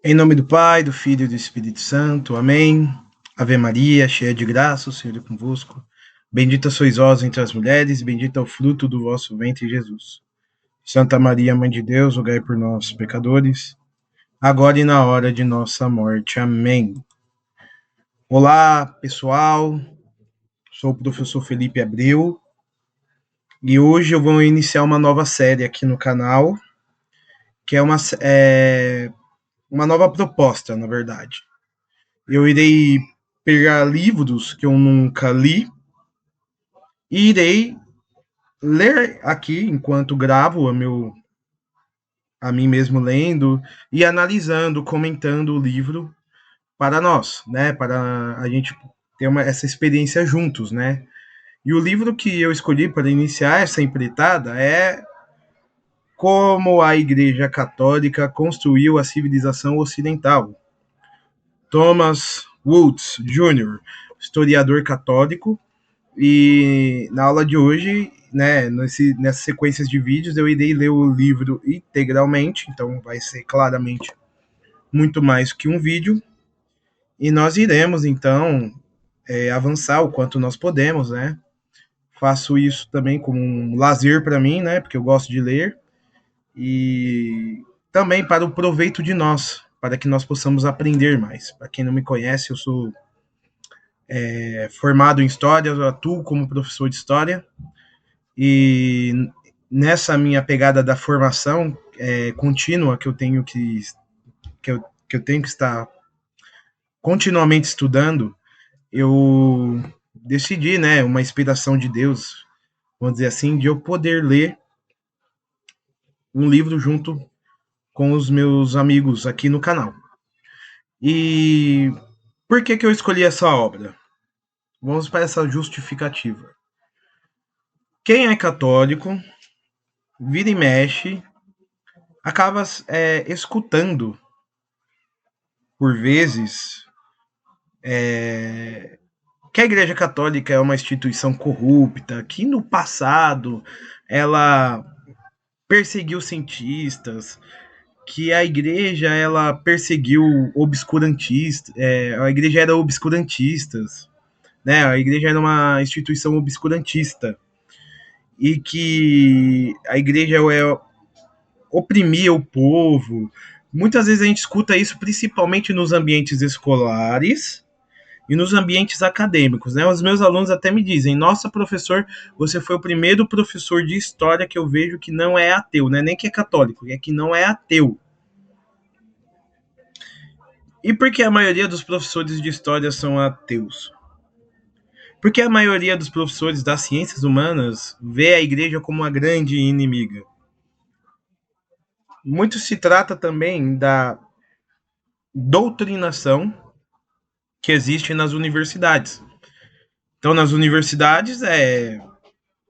Em nome do Pai, do Filho e do Espírito Santo. Amém. Ave Maria, cheia de graça, o Senhor é convosco. Bendita sois vós entre as mulheres, bendito é o fruto do vosso ventre, Jesus. Santa Maria, Mãe de Deus, rogai por nós, pecadores, agora e na hora de nossa morte. Amém. Olá, pessoal. Sou o professor Felipe Abreu e hoje eu vou iniciar uma nova série aqui no canal, que é uma nova proposta, na verdade. Eu irei pegar livros que eu nunca li e irei ler aqui enquanto gravo a mim mesmo lendo e analisando, comentando o livro para nós, né? Para a gente ter essa experiência juntos, né? E o livro que eu escolhi para iniciar essa empreitada é Como a Igreja Católica Construiu a Civilização Ocidental. Thomas Woods Jr., historiador católico. E na aula de hoje, né, nessas sequências de vídeos, eu irei ler o livro integralmente, então vai ser claramente muito mais que um vídeo. E nós iremos, então, avançar o quanto nós podemos, né? Faço isso também como um lazer para mim, né? Porque eu gosto de ler. E também para o proveito de nós, para que nós possamos aprender mais. Para quem não me conhece, eu sou formado em História, eu atuo como professor de História. E nessa minha pegada da formação contínua que eu tenho que eu tenho que estar continuamente estudando, eu decidi, né, uma inspiração de Deus, vamos dizer assim, de eu poder ler um livro junto com os meus amigos aqui no canal. E por que eu escolhi essa obra? Vamos para essa justificativa. Quem é católico, vira e mexe, acaba escutando, por vezes, que a Igreja Católica é uma instituição corrupta, que no passado ela perseguiu cientistas, que a Igreja ela perseguiu obscurantistas, a Igreja era obscurantistas, né? A Igreja era uma instituição obscurantista e que a Igreja oprimia o povo. Muitas vezes a gente escuta isso, principalmente nos ambientes escolares e nos ambientes acadêmicos, né? Os meus alunos até me dizem: nossa, professor, você foi o primeiro professor de história que eu vejo que não é ateu, né? Nem que é católico, é que não é ateu. E por que a maioria dos professores de história são ateus? Porque a maioria dos professores das ciências humanas vê a igreja como uma grande inimiga. Muito se trata também da doutrinação que existe nas universidades. Então, nas universidades é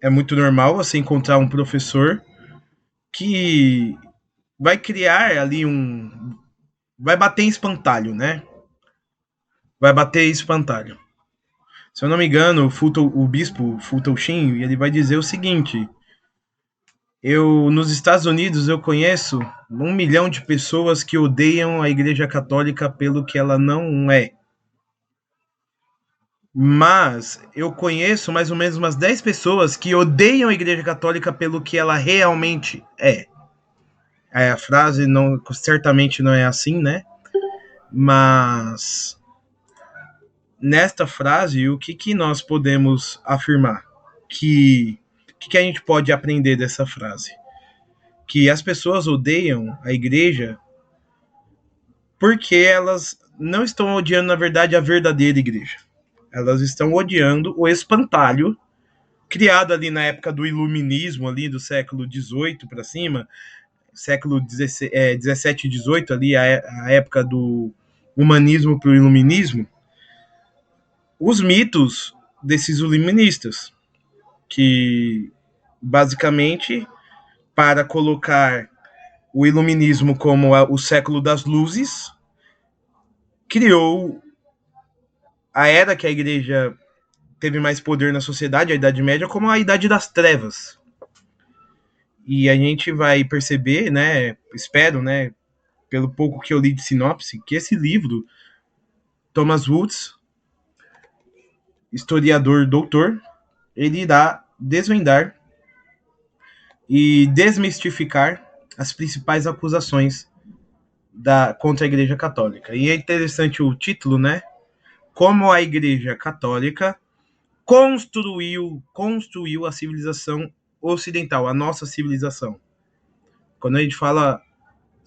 muito normal você encontrar um professor que vai criar ali vai bater em espantalho, né? Vai bater em espantalho. Se eu não me engano, o bispo Fulton Sheen, ele vai dizer o seguinte: nos Estados Unidos eu conheço 1 milhão de pessoas que odeiam a Igreja Católica pelo que ela não é. Mas eu conheço mais ou menos umas 10 pessoas que odeiam a Igreja Católica pelo que ela realmente é. A frase certamente não é assim, né? Mas nesta frase, o que nós podemos afirmar? Que a gente pode aprender dessa frase? Que as pessoas odeiam a igreja porque elas não estão odiando, na verdade, a verdadeira igreja. Elas estão odiando o espantalho criado ali na época do iluminismo, ali do século XVIII para cima, século XVII e XVIII, ali a época do humanismo para o iluminismo, os mitos desses iluministas, que basicamente, para colocar o iluminismo como o século das luzes, criou a era que a igreja teve mais poder na sociedade, a Idade Média, como a Idade das Trevas. E a gente vai perceber, né, espero, né, pelo pouco que eu li de sinopse, que esse livro, Thomas Woods, historiador doutor, ele irá desvendar e desmistificar as principais acusações contra a Igreja Católica. E é interessante o título, né? Como a Igreja Católica construiu a civilização ocidental, a nossa civilização. Quando a gente fala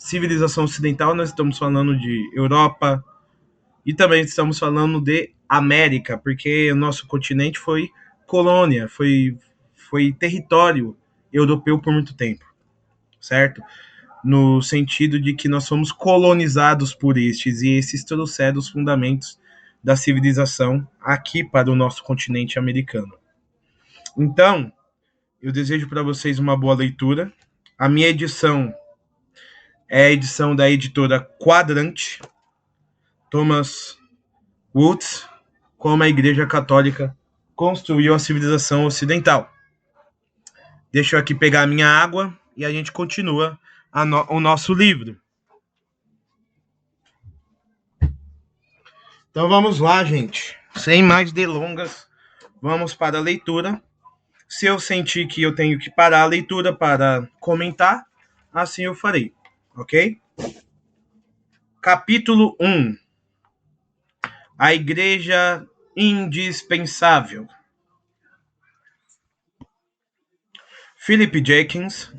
civilização ocidental, nós estamos falando de Europa e também estamos falando de América, porque o nosso continente foi colônia, foi território europeu por muito tempo, certo? No sentido de que nós fomos colonizados por estes, e esses trouxeram os fundamentos da civilização aqui para o nosso continente americano. Então, eu desejo para vocês uma boa leitura. A minha edição é a edição da editora Quadrante, Thomas Woods, como a Igreja Católica construiu a civilização ocidental. Deixa eu aqui pegar a minha água e a gente continua o nosso livro. Então vamos lá, gente. Sem mais delongas, vamos para a leitura. Se eu sentir que eu tenho que parar a leitura para comentar, assim eu farei, ok? Capítulo 1. A Igreja Indispensável. Philip Jenkins,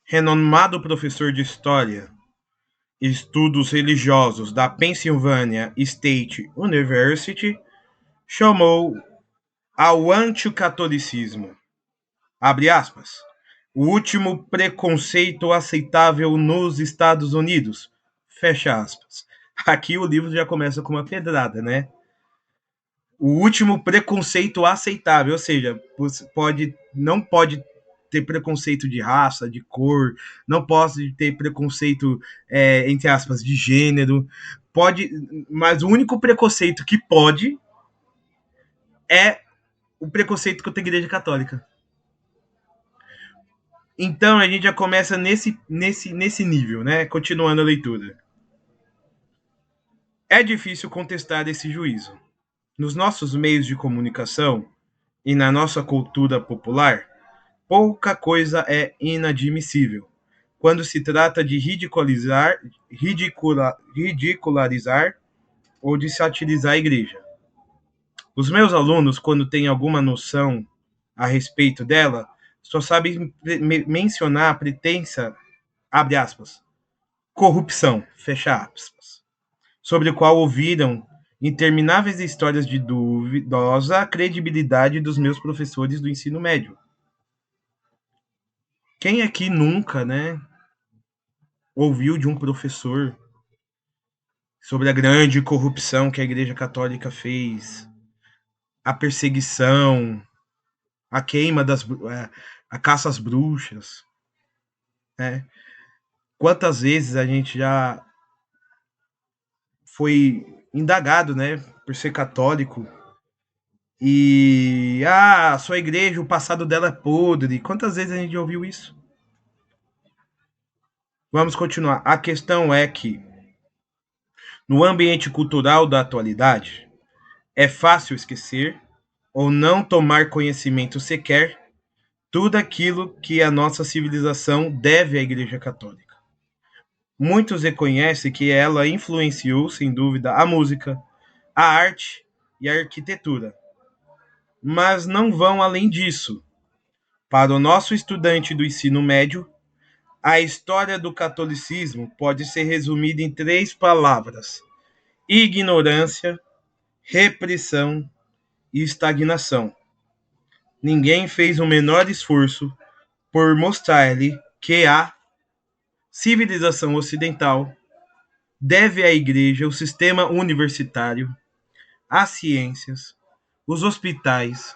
renomado professor de História e Estudos Religiosos da Pennsylvania State University, chamou ao anticatolicismo, abre aspas, o último preconceito aceitável nos Estados Unidos, fecha aspas. Aqui o livro já começa com uma pedrada, né? O último preconceito aceitável, ou seja, você não pode ter preconceito de raça, de cor, não pode ter preconceito, entre aspas, de gênero, pode, mas o único preconceito que pode é o preconceito contra a Igreja Católica. Então a gente já começa nesse nível, né? Continuando a leitura. É difícil contestar esse juízo. Nos nossos meios de comunicação e na nossa cultura popular, pouca coisa é inadmissível quando se trata de ridicularizar ou de satirizar a igreja. Os meus alunos, quando têm alguma noção a respeito dela, só sabem mencionar a pretensa, abre aspas, corrupção, fecha aspas, sobre o qual ouviram intermináveis histórias de duvidosa credibilidade dos meus professores do ensino médio. Quem aqui nunca, né, ouviu de um professor sobre a grande corrupção que a Igreja Católica fez, a perseguição, a queima a caça às bruxas, né? Quantas vezes a gente já foi indagado, né, por ser católico e a sua igreja, o passado dela é podre. Quantas vezes a gente ouviu isso? Vamos continuar. A questão é que no ambiente cultural da atualidade é fácil esquecer ou não tomar conhecimento sequer tudo aquilo que a nossa civilização deve à Igreja Católica. Muitos reconhecem que ela influenciou, sem dúvida, a música, a arte e a arquitetura, mas não vão além disso. Para o nosso estudante do ensino médio, a história do catolicismo pode ser resumida em 3 palavras: ignorância, repressão e estagnação. Ninguém fez o menor esforço por mostrar-lhe que a civilização ocidental deve à Igreja o sistema universitário, as ciências, os hospitais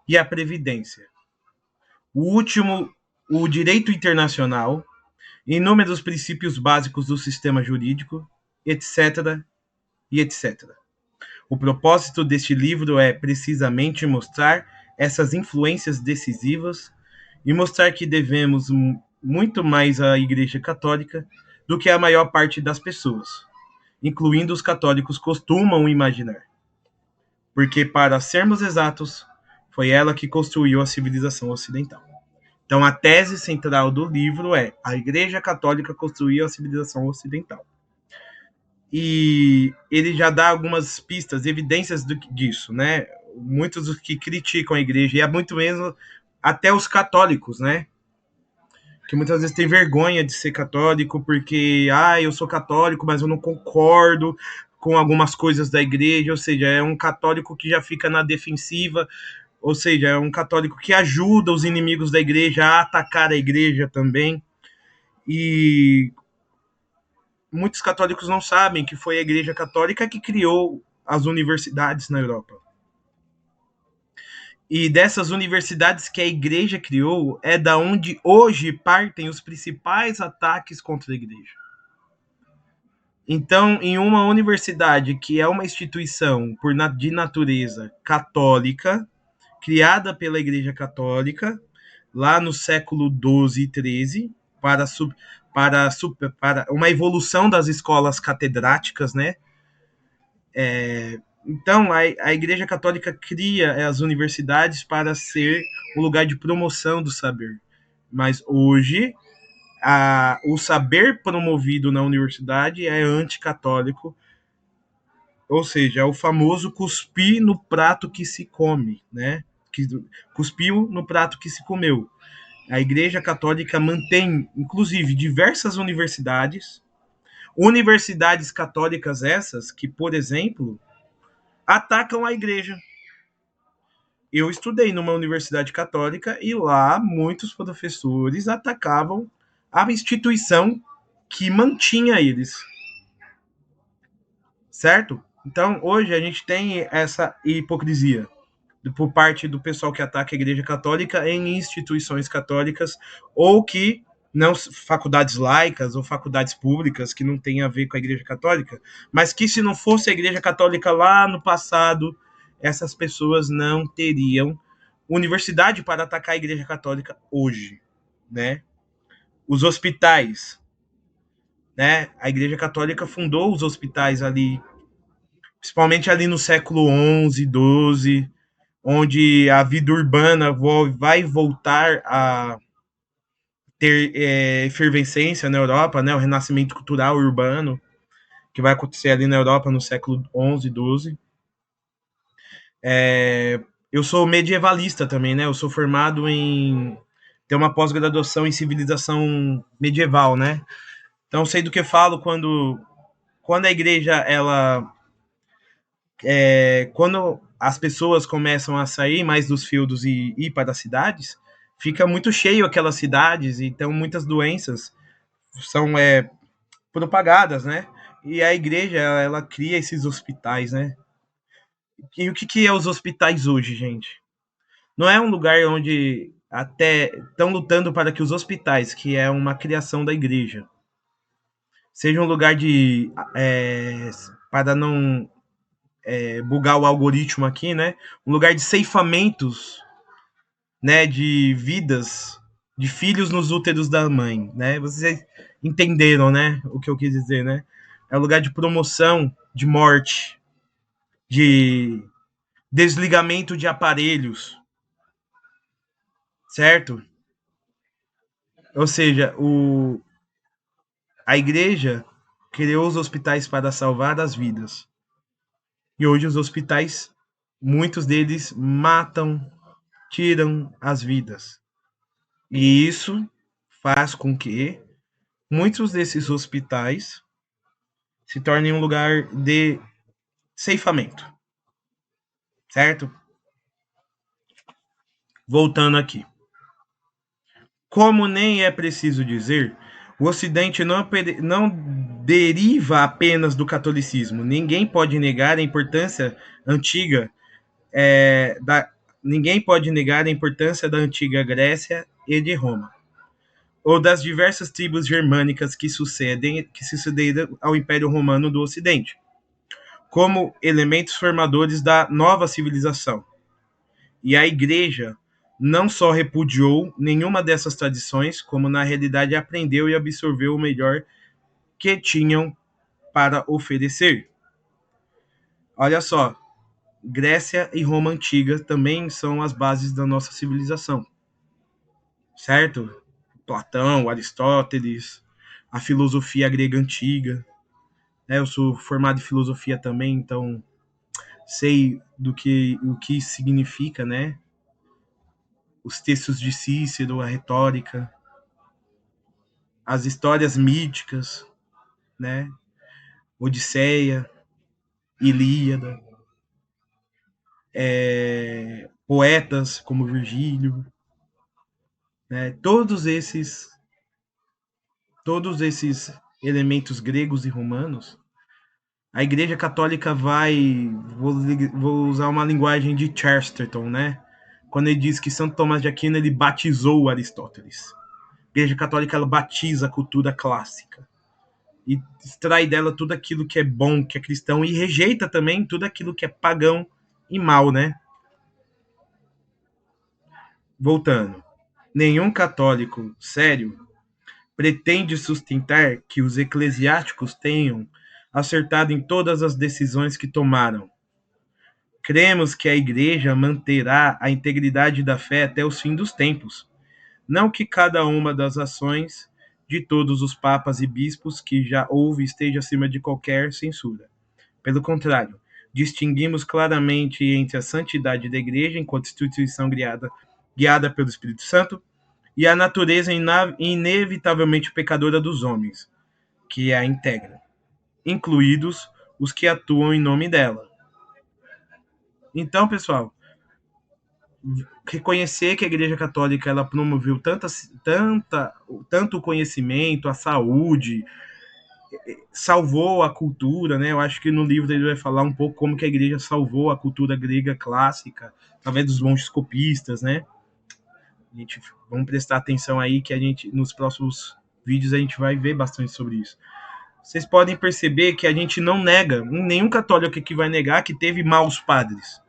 e a previdência. O direito internacional, inúmeros princípios básicos do sistema jurídico, etc. e etc. O propósito deste livro é precisamente mostrar essas influências decisivas e mostrar que devemos muito mais à Igreja Católica do que a maior parte das pessoas, incluindo os católicos, costumam imaginar. Porque, para sermos exatos, foi ela que construiu a civilização ocidental. Então, a tese central do livro é: a Igreja Católica construiu a civilização ocidental. E ele já dá algumas pistas, evidências disso, né? Muitos dos que criticam a Igreja, e é muito mesmo até os católicos, né? Que muitas vezes tem vergonha de ser católico porque, eu sou católico, mas eu não concordo com algumas coisas da Igreja, ou seja, é um católico que já fica na defensiva, ou seja, é um católico que ajuda os inimigos da Igreja a atacar a Igreja também. E muitos católicos não sabem que foi a Igreja Católica que criou as universidades na Europa. E dessas universidades que a Igreja criou, é da onde hoje partem os principais ataques contra a Igreja. Então, em uma universidade que é uma instituição de natureza católica, criada pela Igreja Católica, lá no século XII e XIII, para uma evolução das escolas catedráticas, né? Então, a Igreja Católica cria as universidades para ser o lugar de promoção do saber. Mas hoje, o saber promovido na universidade é anticatólico, ou seja, é o famoso cuspir no prato que se come, né? Que cuspiu no prato que se comeu. A Igreja Católica mantém, inclusive, diversas universidades católicas essas que, por exemplo, atacam a Igreja. Eu estudei numa universidade católica e lá muitos professores atacavam a instituição que mantinha eles, certo? Então, hoje a gente tem essa hipocrisia por parte do pessoal que ataca a Igreja Católica em instituições católicas ou que não faculdades laicas ou faculdades públicas que não tem a ver com a Igreja Católica, mas que se não fosse a Igreja Católica lá no passado, essas pessoas não teriam universidade para atacar a Igreja Católica hoje, né? Os hospitais, né? A Igreja Católica fundou os hospitais ali, principalmente ali no século XI, XII, onde a vida urbana vai voltar a ter efervescência na Europa, né? O renascimento cultural urbano que vai acontecer ali na Europa no século XI, XII. Eu sou medievalista também, né? Eu sou formado em ter uma pós-graduação em civilização medieval, né? Então sei do que falo quando a igreja quando as pessoas começam a sair mais dos feudos e ir para as cidades, fica muito cheio aquelas cidades, então muitas doenças são propagadas, né? E a igreja, ela cria esses hospitais, né? E o que é os hospitais hoje, gente? Não é um lugar onde até estão lutando para que os hospitais, que é uma criação da igreja, seja um lugar de para não bugar o algoritmo aqui, né? Um lugar de ceifamentos, né? De vidas, de filhos nos úteros da mãe, né? Vocês entenderam, né? O que eu quis dizer, né? É um lugar de promoção, de morte, de desligamento de aparelhos, certo? Ou seja, a igreja criou os hospitais para salvar as vidas. E hoje os hospitais, muitos deles matam, tiram as vidas. E isso faz com que muitos desses hospitais se tornem um lugar de ceifamento, certo? Voltando aqui. Como nem é preciso dizer, o Ocidente não deriva apenas do catolicismo. Ninguém pode negar a importância antiga ninguém pode negar a importância da antiga Grécia e de Roma, ou das diversas tribos germânicas que se sucederam ao Império Romano do Ocidente, como elementos formadores da nova civilização. E a Igreja não só repudiou nenhuma dessas tradições, como na realidade aprendeu e absorveu o melhor que tinham para oferecer. Olha só, Grécia e Roma antiga também são as bases da nossa civilização, certo? Platão, Aristóteles, a filosofia grega antiga, né? Eu sou formado em filosofia também, então sei o que significa, né? Os textos de Cícero, a retórica, as histórias míticas, né? Odisseia, Ilíada, poetas como Virgílio, né? Todos esses elementos gregos e romanos, a Igreja Católica vai, vou usar uma linguagem de Chesterton, né? Quando ele diz que Santo Tomás de Aquino ele batizou Aristóteles. A Igreja Católica ela batiza a cultura clássica e extrai dela tudo aquilo que é bom, que é cristão, e rejeita também tudo aquilo que é pagão e mal, né? Voltando, nenhum católico sério pretende sustentar que os eclesiásticos tenham acertado em todas as decisões que tomaram. Cremos que a Igreja manterá a integridade da fé até o fim dos tempos, não que cada uma das ações de todos os papas e bispos que já houve esteja acima de qualquer censura. Pelo contrário, distinguimos claramente entre a santidade da Igreja enquanto instituição guiada pelo Espírito Santo e a natureza inevitavelmente pecadora dos homens, que a integra, incluídos os que atuam em nome dela. Então, pessoal, reconhecer que a Igreja Católica ela promoveu tanto o conhecimento, a saúde, salvou a cultura, né? Eu acho que no livro ele vai falar um pouco como que a Igreja salvou a cultura grega clássica através dos monges copistas, né? A gente vamos prestar atenção aí que a gente nos próximos vídeos a gente vai ver bastante sobre isso. Vocês podem perceber que a gente não nega, nenhum católico aqui vai negar que teve maus padres.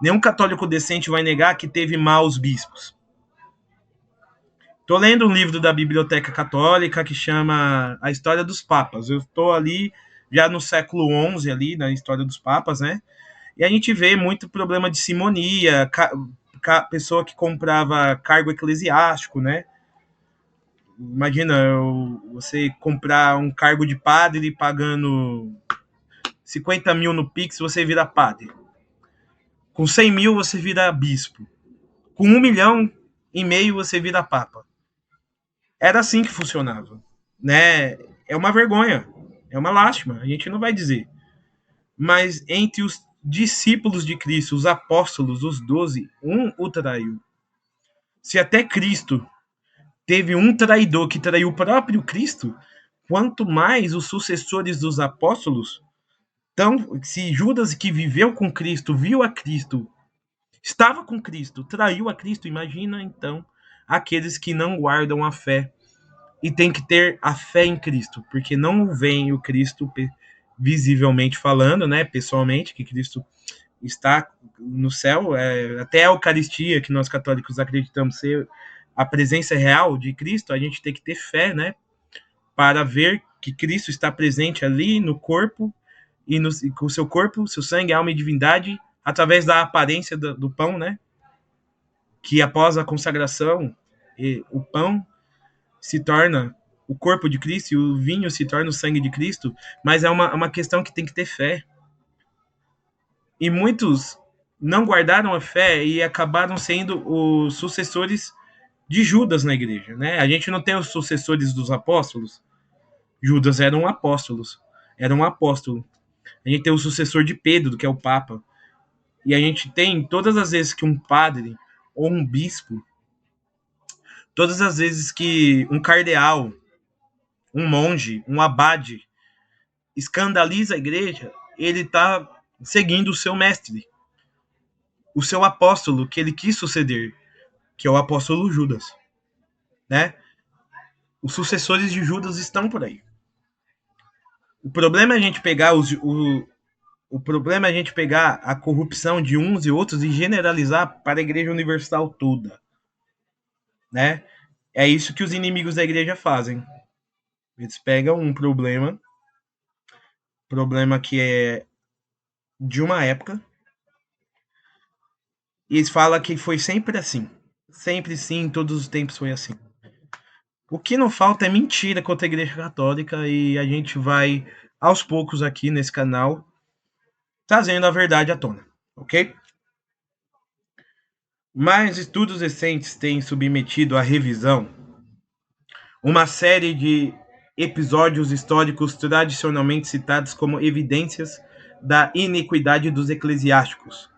Nenhum católico decente vai negar que teve maus bispos. Estou lendo um livro da Biblioteca Católica que chama A História dos Papas. Eu estou ali já no século XI, ali, na História dos Papas, né? E a gente vê muito problema de simonia, pessoa que comprava cargo eclesiástico, né? Imagina você comprar um cargo de padre pagando 50 mil no Pix, você vira padre. Com 100 mil, você vira bispo. Com 1,5 milhão, você vira papa. Era assim que funcionava, né? É uma vergonha, é uma lástima, a gente não vai dizer. Mas entre os discípulos de Cristo, os apóstolos, os 12, um o traiu. Se até Cristo teve um traidor que traiu o próprio Cristo, quanto mais os sucessores dos apóstolos. Então, se Judas, que viveu com Cristo, viu a Cristo, estava com Cristo, traiu a Cristo, imagina então aqueles que não guardam a fé. E tem que ter a fé em Cristo, porque não vem o Cristo visivelmente falando, né, pessoalmente, que Cristo está no céu, até a Eucaristia, que nós católicos acreditamos ser a presença real de Cristo, a gente tem que ter fé, né, para ver que Cristo está presente ali no corpo, e com o seu corpo, seu sangue, alma e divindade, através da aparência do pão, né, que após a consagração, o pão se torna o corpo de Cristo e o vinho se torna o sangue de Cristo, mas é uma questão que tem que ter fé. E muitos não guardaram a fé e acabaram sendo os sucessores de Judas na igreja, né? A gente não tem os sucessores dos apóstolos. Judas era um apóstolo. A gente tem o sucessor de Pedro, que é o Papa. E a gente tem, todas as vezes que um padre ou um bispo, todas as vezes que um cardeal, um monge, um abade escandaliza a igreja, ele está seguindo o seu mestre, o seu apóstolo que ele quis suceder, que é o apóstolo Judas, né? Os sucessores de Judas estão por aí. O problema é a gente pegar o problema é a gente pegar a corrupção de uns e outros e generalizar para a igreja universal toda, né? É isso que os inimigos da igreja fazem. Eles pegam um problema que é de uma época, e eles falam que foi sempre assim. Sempre sim, em todos os tempos foi assim. O que não falta é mentira contra a Igreja Católica e a gente vai, aos poucos aqui nesse canal, trazendo a verdade à tona, ok? Mas estudos recentes têm submetido à revisão uma série de episódios históricos tradicionalmente citados como evidências da iniquidade dos eclesiásticos,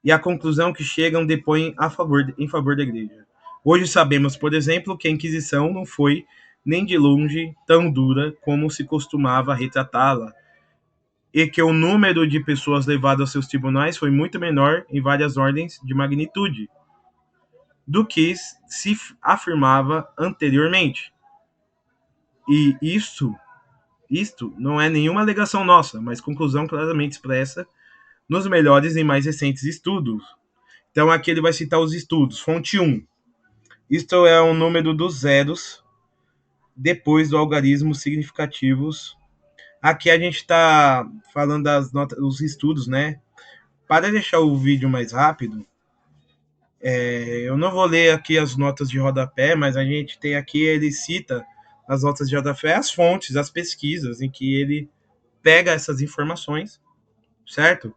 e a conclusão que chegam depõe em favor da Igreja. Hoje sabemos, por exemplo, que a Inquisição não foi nem de longe tão dura como se costumava retratá-la, e que o número de pessoas levadas aos seus tribunais foi muito menor em várias ordens de magnitude do que se afirmava anteriormente. E isto não é nenhuma alegação nossa, mas conclusão claramente expressa nos melhores e mais recentes estudos. Então aqui ele vai citar os estudos. Fonte 1. Isto é o número dos zeros depois do algarismo significativos. Aqui a gente está falando das notas, dos estudos, né? Para deixar o vídeo mais rápido, eu não vou ler aqui as notas de rodapé, mas a gente tem aqui, ele cita as notas de rodapé, as fontes, as pesquisas em que ele pega essas informações, certo?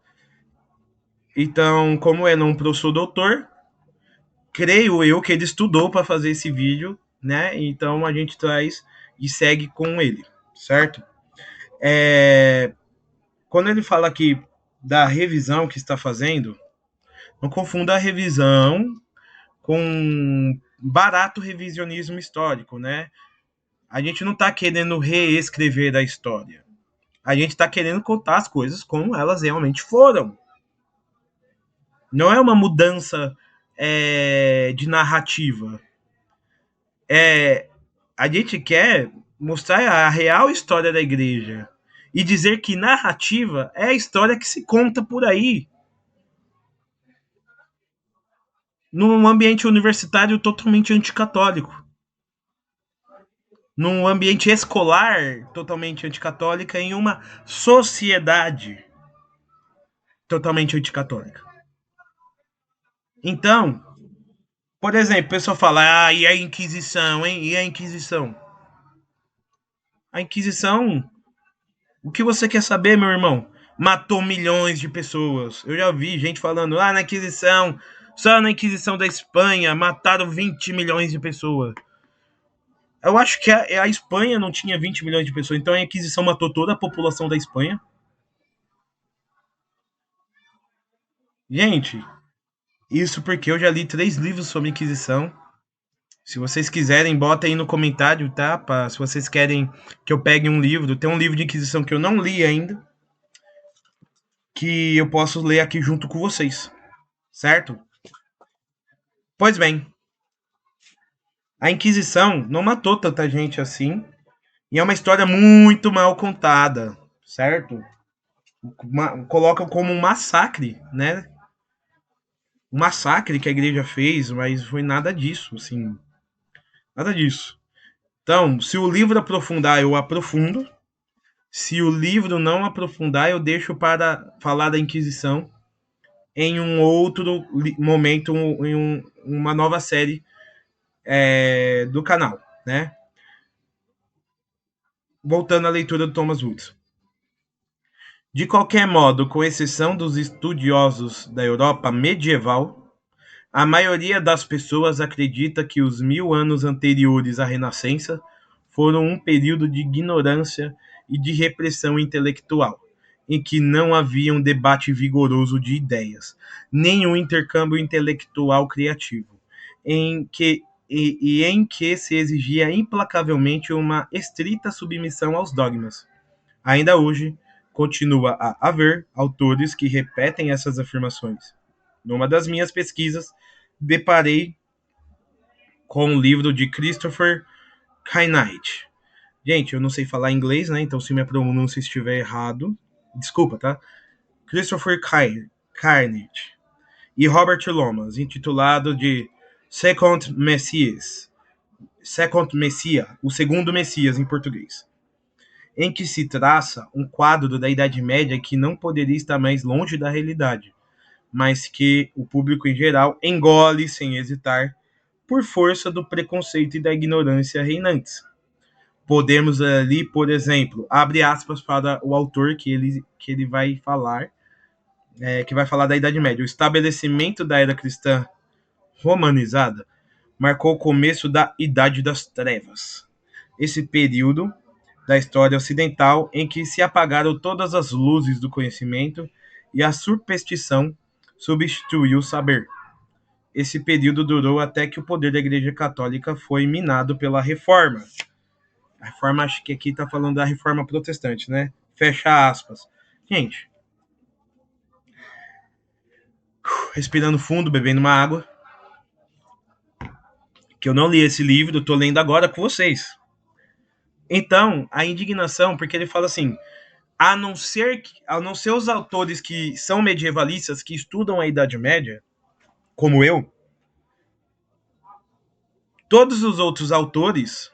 Então, como é não professor doutor, creio eu que ele estudou para fazer esse vídeo, né? Então a gente traz e segue com ele, certo? Quando ele fala aqui da revisão que está fazendo, não confunda a revisão com barato revisionismo histórico, né? A gente não está querendo reescrever a história. A gente está querendo contar as coisas como elas realmente foram. Não é uma mudança de narrativa. A gente quer mostrar a real história da igreja e dizer que narrativa é a história que se conta por aí, num ambiente universitário totalmente anticatólico, num ambiente escolar totalmente anticatólica, em uma sociedade totalmente anticatólica. Então, por exemplo, a pessoa fala, e a Inquisição, hein? E a Inquisição? A Inquisição, o que você quer saber, meu irmão? Matou milhões de pessoas. Eu já vi gente falando, na Inquisição, só na Inquisição da Espanha, mataram 20 milhões de pessoas. Eu acho que a Espanha não tinha 20 milhões de pessoas, então a Inquisição matou toda a população da Espanha. Gente, isso porque eu já li 3 livros sobre Inquisição. Se vocês quiserem, bota aí no comentário, tá? Se vocês querem que eu pegue um livro, tem um livro de Inquisição que eu não li ainda, que eu posso ler aqui junto com vocês, certo? Pois bem, a Inquisição não matou tanta gente assim, e é uma história muito mal contada, certo? Colocam como um massacre, né? Um massacre que a igreja fez, mas foi nada disso, assim, nada disso. Então, se o livro aprofundar, eu aprofundo. Se o livro não aprofundar, eu deixo para falar da Inquisição em um outro momento, em uma nova série do canal, né? Voltando à leitura do Thomas Woods. De qualquer modo, com exceção dos estudiosos da Europa medieval, a maioria das pessoas acredita que os 1000 anos anteriores à Renascença foram um período de ignorância e de repressão intelectual, em que não havia um debate vigoroso de ideias, nem um intercâmbio intelectual criativo, em que se exigia implacavelmente uma estrita submissão aos dogmas. Ainda hoje, continua a haver autores que repetem essas afirmações. Numa das minhas pesquisas, deparei com o livro de Christopher Knight. Gente, eu não sei falar inglês, né? Então, se minha pronúncia estiver errado, desculpa, tá? Christopher Knight e Robert Lomas, intitulado de Second Messias. Second Messiah, o segundo Messias em português, em que se traça um quadro da Idade Média que não poderia estar mais longe da realidade, mas que o público em geral engole sem hesitar por força do preconceito e da ignorância reinantes. Podemos ali, por exemplo, abre aspas para o autor que ele vai falar, que vai falar da Idade Média. O estabelecimento da era cristã romanizada marcou o começo da Idade das Trevas. Esse período da história ocidental em que se apagaram todas as luzes do conhecimento e a superstição substituiu o saber. Esse período durou até que o poder da Igreja Católica foi minado pela Reforma. A Reforma, acho que aqui está falando da Reforma Protestante, né? Fecha aspas. Gente, respirando fundo, bebendo uma água, que eu não li esse livro, estou lendo agora com vocês. Então, a indignação, porque ele fala assim, a não ser os autores que são medievalistas, que estudam a Idade Média, como eu, todos os outros autores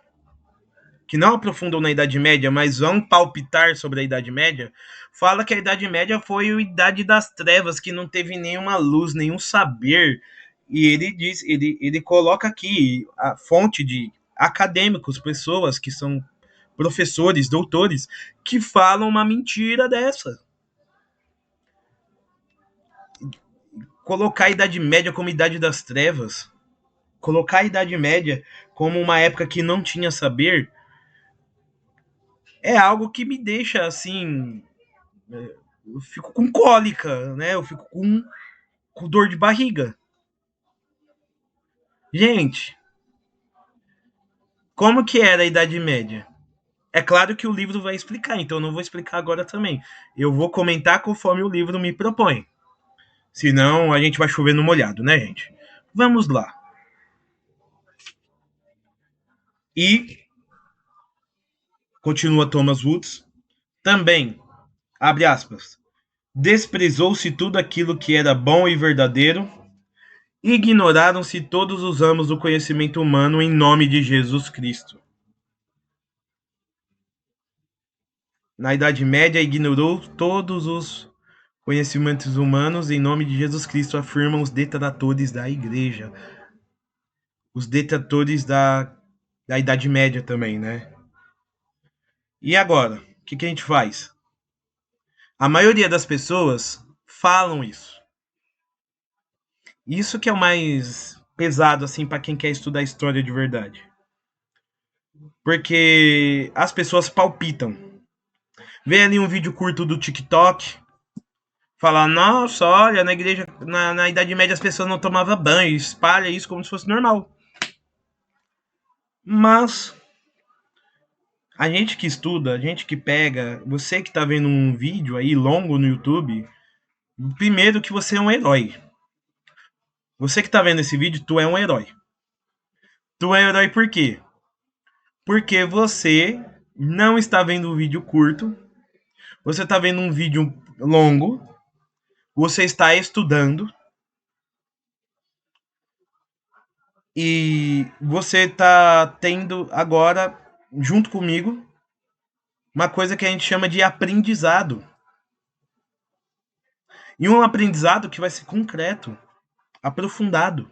que não aprofundam na Idade Média, mas vão palpitar sobre a Idade Média, fala que a Idade Média foi a Idade das Trevas, que não teve nenhuma luz, nenhum saber. E ele diz, ele coloca aqui a fonte de acadêmicos, pessoas que são professores, doutores, que falam uma mentira dessa. Colocar a Idade Média como Idade das Trevas, colocar a Idade Média como uma época que não tinha saber, é algo que me deixa assim. Eu fico com cólica, né? Eu fico com dor de barriga. Gente, como que era a Idade Média? É claro que o livro vai explicar, então eu não vou explicar agora também. Eu vou comentar conforme o livro me propõe. Senão a gente vai chover no molhado, né, gente? Vamos lá. E, continua Thomas Woods, também, abre aspas, desprezou-se tudo aquilo que era bom e verdadeiro, ignoraram-se todos os ramos do conhecimento humano em nome de Jesus Cristo. Na Idade Média, ignorou todos os conhecimentos humanos em nome de Jesus Cristo, afirmam os detratores da Igreja. Os detratores da Idade Média também, né? E agora? O que a gente faz? A maioria das pessoas falam isso. Isso que é o mais pesado, assim, para quem quer estudar história de verdade. Porque as pessoas palpitam. Vê ali um vídeo curto do TikTok, falar, nossa, olha, na igreja, na Idade Média as pessoas não tomavam banho, espalha isso como se fosse normal. Mas a gente que estuda, a gente que pega, você que tá vendo um vídeo aí longo no YouTube, primeiro que você é um herói. Você que tá vendo esse vídeo, tu é um herói. Tu é um herói por quê? Porque você não está vendo um vídeo curto, você está vendo um vídeo longo, você está estudando e você está tendo agora, junto comigo, uma coisa que a gente chama de aprendizado. E um aprendizado que vai ser concreto, aprofundado.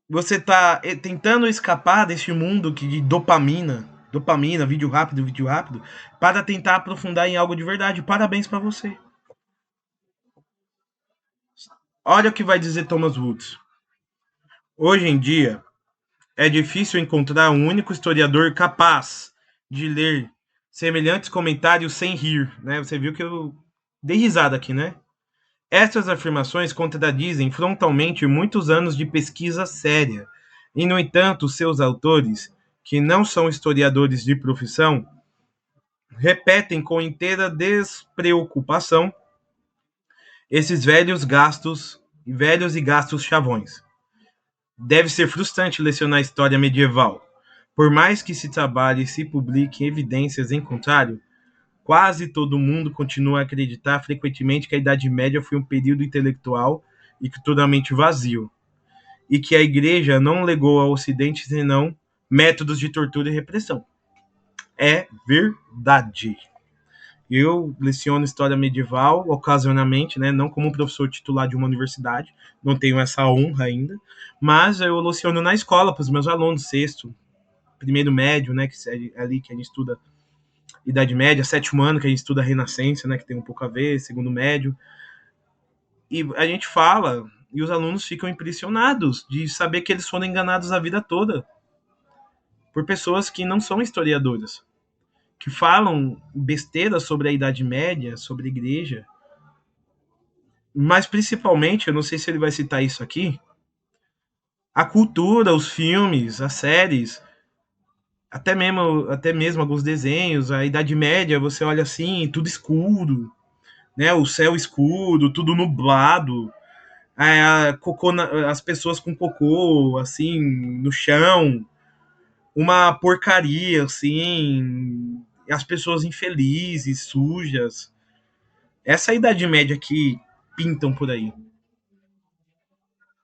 Você está tentando escapar deste mundo de dopamina, vídeo rápido, para tentar aprofundar em algo de verdade. Parabéns para você. Olha o que vai dizer Thomas Woods. Hoje em dia, é difícil encontrar um único historiador capaz de ler semelhantes comentários sem rir, né? Você viu que eu dei risada aqui, né? Estas afirmações contradizem frontalmente muitos anos de pesquisa séria. E, no entanto, seus autores, que não são historiadores de profissão, repetem com inteira despreocupação esses velhos e gastos chavões. Deve ser frustrante lecionar história medieval. Por mais que se trabalhe e se publique evidências em contrário, quase todo mundo continua a acreditar frequentemente que a Idade Média foi um período intelectual e culturalmente vazio. e que a igreja não legou ao Ocidente senão métodos de tortura e repressão. É verdade. Eu leciono história medieval ocasionalmente, né? Não como professor titular de uma universidade, não tenho essa honra ainda, mas eu leciono na escola para os meus alunos, sexto, primeiro médio, né? Que é ali que a gente estuda Idade Média, sétimo ano que a gente estuda Renascença, né? Que tem um pouco a ver, segundo médio. E a gente fala, e os alunos ficam impressionados de saber que eles foram enganados a vida toda por pessoas que não são historiadoras, que falam besteira sobre a Idade Média, sobre a igreja, mas principalmente, eu não sei se ele vai citar isso aqui, a cultura, os filmes, as séries, até mesmo alguns desenhos, a Idade Média, você olha assim, tudo escuro, né? O céu escuro, tudo nublado, as pessoas com cocô, assim, no chão, uma porcaria, assim, as pessoas infelizes, sujas. Essa é a Idade Média que pintam por aí.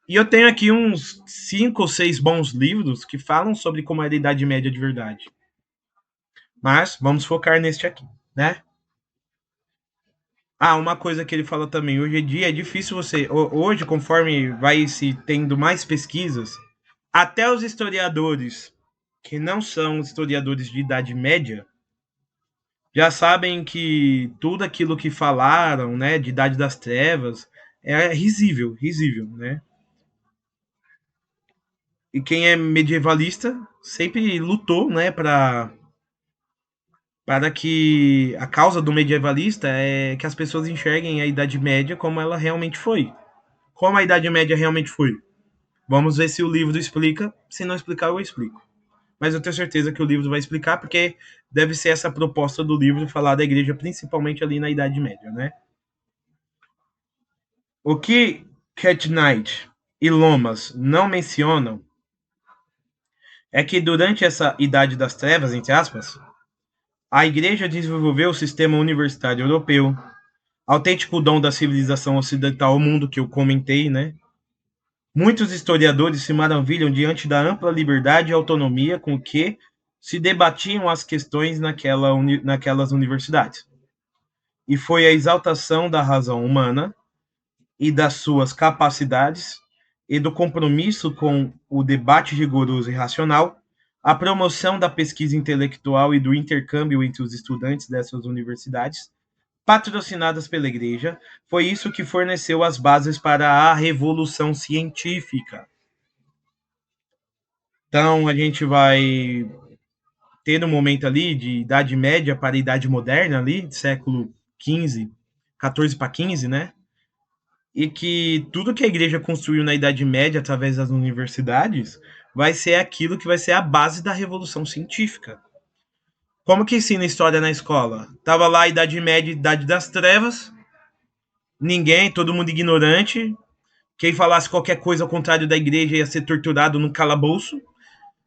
E eu tenho aqui uns 5 ou 6 bons livros que falam sobre como era a Idade Média de verdade. Mas vamos focar neste aqui, né? Ah, uma coisa que ele fala também, hoje em dia é difícil você. Hoje, conforme vai se tendo mais pesquisas, até os historiadores que não são historiadores de Idade Média já sabem que tudo aquilo que falaram, né, de Idade das Trevas, é risível, risível, né? E quem é medievalista sempre lutou, né, para que a causa do medievalista é que as pessoas enxerguem a Idade Média como ela realmente foi. Como a Idade Média realmente foi. Vamos ver se o livro explica. Se não explicar, eu explico. Mas eu tenho certeza que o livro vai explicar, porque deve ser essa proposta do livro falar da igreja, principalmente ali na Idade Média, né? O que Cat Knight e Lomas não mencionam é que durante essa Idade das Trevas, entre aspas, a igreja desenvolveu o sistema universitário europeu, autêntico dom da civilização ocidental ao mundo, que eu comentei, né? Muitos historiadores se maravilham diante da ampla liberdade e autonomia com que se debatiam as questões naquelas universidades. E foi a exaltação da razão humana e das suas capacidades e do compromisso com o debate rigoroso e racional, a promoção da pesquisa intelectual e do intercâmbio entre os estudantes dessas universidades, patrocinadas pela Igreja, foi isso que forneceu as bases para a revolução científica. Então, a gente vai ter um momento ali de Idade Média para a Idade Moderna, ali, século XV, 14 para 15, né? E que tudo que a igreja construiu na Idade Média através das universidades vai ser aquilo que vai ser a base da revolução científica. Como que ensina história na escola? Tava lá a Idade Média, Idade das Trevas, ninguém, todo mundo ignorante. Quem falasse qualquer coisa ao contrário da igreja ia ser torturado no calabouço.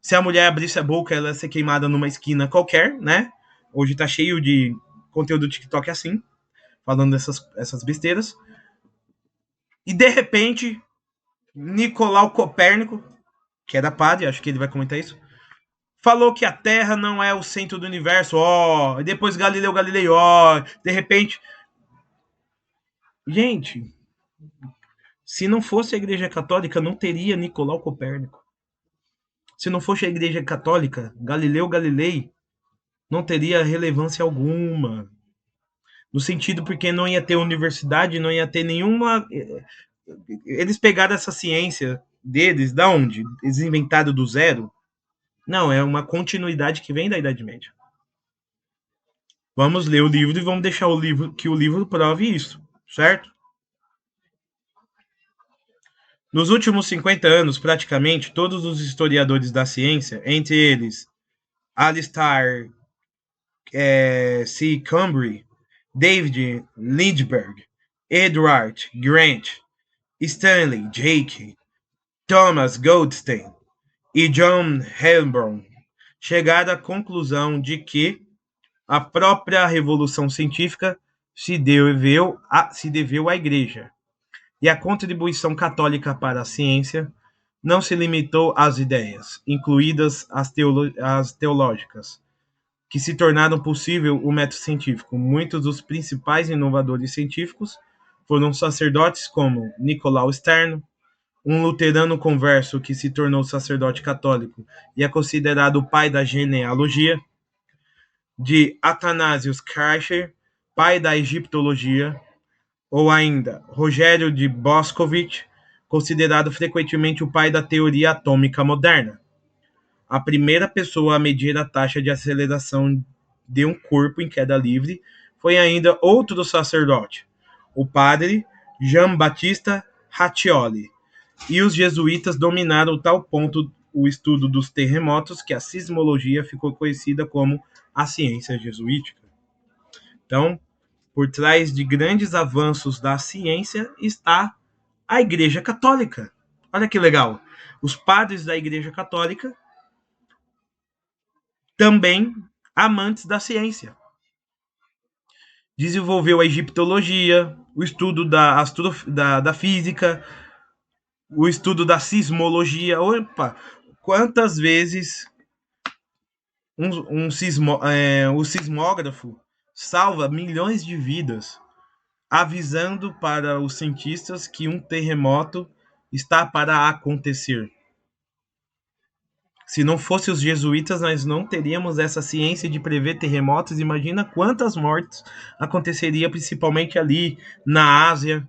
Se a mulher abrisse a boca, ela ia ser queimada numa esquina qualquer, né? Hoje tá cheio de conteúdo do TikTok assim, falando essas besteiras. E de repente, Nicolau Copérnico, que era padre, acho que ele vai comentar isso, falou que a Terra não é o centro do universo, ó. E depois Galileu Galilei, ó. De repente. Gente, se não fosse a Igreja Católica, não teria Nicolau Copérnico. Se não fosse a Igreja Católica, Galileu Galilei não teria relevância alguma. No sentido porque não ia ter universidade, não ia ter nenhuma. Eles pegaram essa ciência deles, da onde? Eles inventaram do zero? Não, é uma continuidade que vem da Idade Média. Vamos ler o livro e vamos deixar o livro prove isso, certo? Nos últimos 50 anos, praticamente todos os historiadores da ciência, entre eles Alistair C. Cumbrie, David Lindbergh, Edward Grant, Stanley Jake, Thomas Goldstein e John Helmborn, chegaram à conclusão de que a própria revolução científica se deveu à Igreja, e a contribuição católica para a ciência não se limitou às ideias, incluídas as teológicas, que se tornaram possível o método científico. Muitos dos principais inovadores científicos foram sacerdotes como Nicolau Stern, um luterano converso que se tornou sacerdote católico e é considerado o pai da genealogia, de Athanasius Kircher, pai da egiptologia, ou ainda Rogério de Boscovich, considerado frequentemente o pai da teoria atômica moderna, a primeira pessoa a medir a taxa de aceleração de um corpo em queda livre foi ainda outro sacerdote, o padre Jean-Baptiste Riccioli, e os jesuítas dominaram tal ponto o estudo dos terremotos que a sismologia ficou conhecida como a ciência jesuítica. Então, por trás de grandes avanços da ciência está a Igreja Católica. Olha que legal. Os padres da Igreja Católica também amantes da ciência. Desenvolveu a egiptologia, o estudo da física, o estudo da sismologia. Opa, quantas vezes o sismógrafo salva milhões de vidas, avisando para os cientistas que um terremoto está para acontecer. Se não fossem os jesuítas, nós não teríamos essa ciência de prever terremotos. Imagina quantas mortes aconteceria, principalmente ali na Ásia,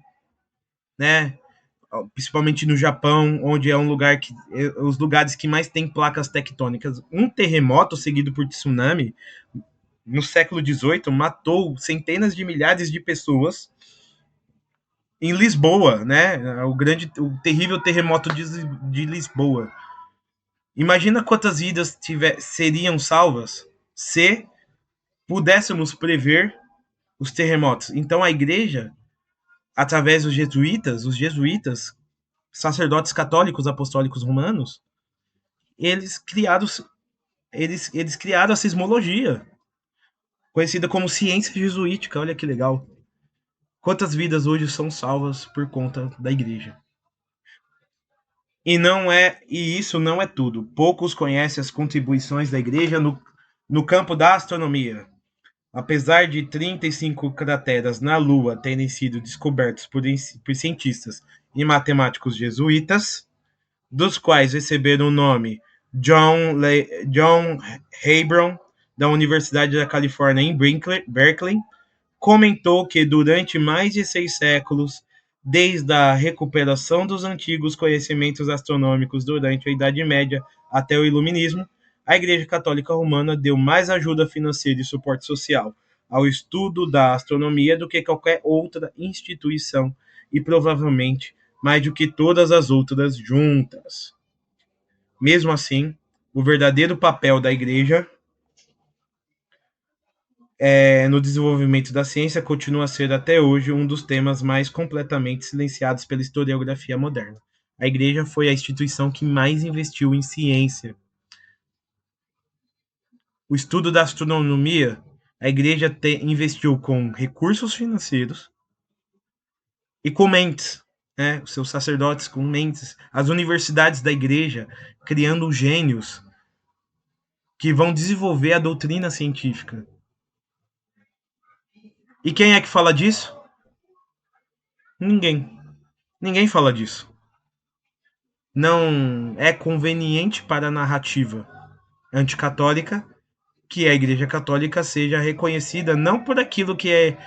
né? Principalmente no Japão, onde é um lugar que os lugares que mais tem placas tectônicas. Um terremoto seguido por tsunami no século XVIII matou centenas de milhares de pessoas em Lisboa, né? O terrível terremoto de Lisboa. Imagina quantas vidas seriam salvas se pudéssemos prever os terremotos. Então a igreja, através dos jesuítas, sacerdotes católicos apostólicos romanos, eles criaram, eles criaram a sismologia, conhecida como ciência jesuítica. Olha que legal. Quantas vidas hoje são salvas por conta da igreja? E isso não é tudo. Poucos conhecem as contribuições da igreja no campo da astronomia. Apesar de 35 crateras na Lua terem sido descobertos por cientistas e matemáticos jesuítas, dos quais receberam o nome John Hebron, da Universidade da Califórnia em Berkeley, comentou que durante mais de 6 séculos, desde a recuperação dos antigos conhecimentos astronômicos durante a Idade Média até o Iluminismo, a Igreja Católica Romana deu mais ajuda financeira e suporte social ao estudo da astronomia do que qualquer outra instituição e provavelmente mais do que todas as outras juntas. Mesmo assim, o verdadeiro papel da Igreja no desenvolvimento da ciência continua a ser até hoje um dos temas mais completamente silenciados pela historiografia moderna. A Igreja foi a instituição que mais investiu em ciência. O estudo da astronomia, a Igreja investiu com recursos financeiros e com mentes, né? Os seus sacerdotes com mentes, as universidades da Igreja criando gênios que vão desenvolver a doutrina científica. E quem é que fala disso? Ninguém. Ninguém fala disso. Não é conveniente para a narrativa anticatólica que a Igreja Católica seja reconhecida não por aquilo que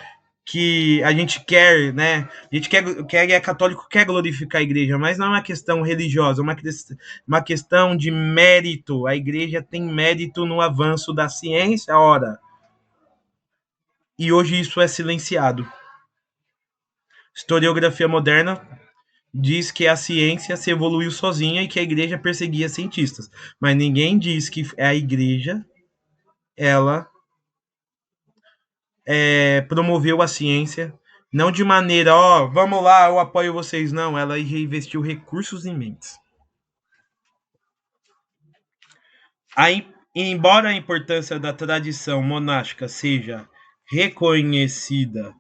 a gente quer, né? A gente quer é católico, quer glorificar a igreja, mas não é uma questão religiosa, é uma questão de mérito. A igreja tem mérito no avanço da ciência, ora. E hoje isso é silenciado. Historiografia moderna diz que a ciência se evoluiu sozinha e que a igreja perseguia cientistas. Mas ninguém diz que a igreja, ela promoveu a ciência, não de maneira, vamos lá, eu apoio vocês, não. Ela investiu recursos imensos. Embora a importância da tradição monástica seja reconhecida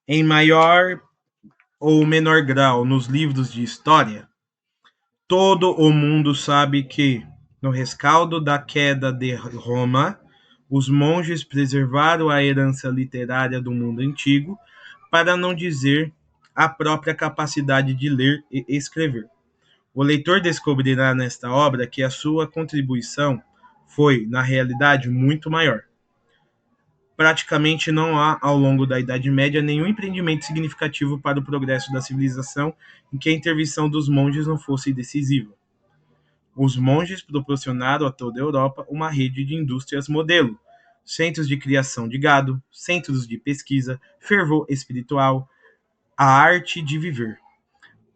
em maior ou menor grau nos livros de história, Todo o mundo sabe que, no rescaldo da queda de Roma, os monges preservaram a herança literária do mundo antigo, para não dizer a própria capacidade de ler e escrever. O leitor descobrirá nesta obra que a sua contribuição foi, na realidade, muito maior. Praticamente não há, ao longo da Idade Média, nenhum empreendimento significativo para o progresso da civilização em que a intervenção dos monges não fosse decisiva. Os monges proporcionaram a toda a Europa uma rede de indústrias modelo, centros de criação de gado, centros de pesquisa, fervor espiritual, a arte de viver,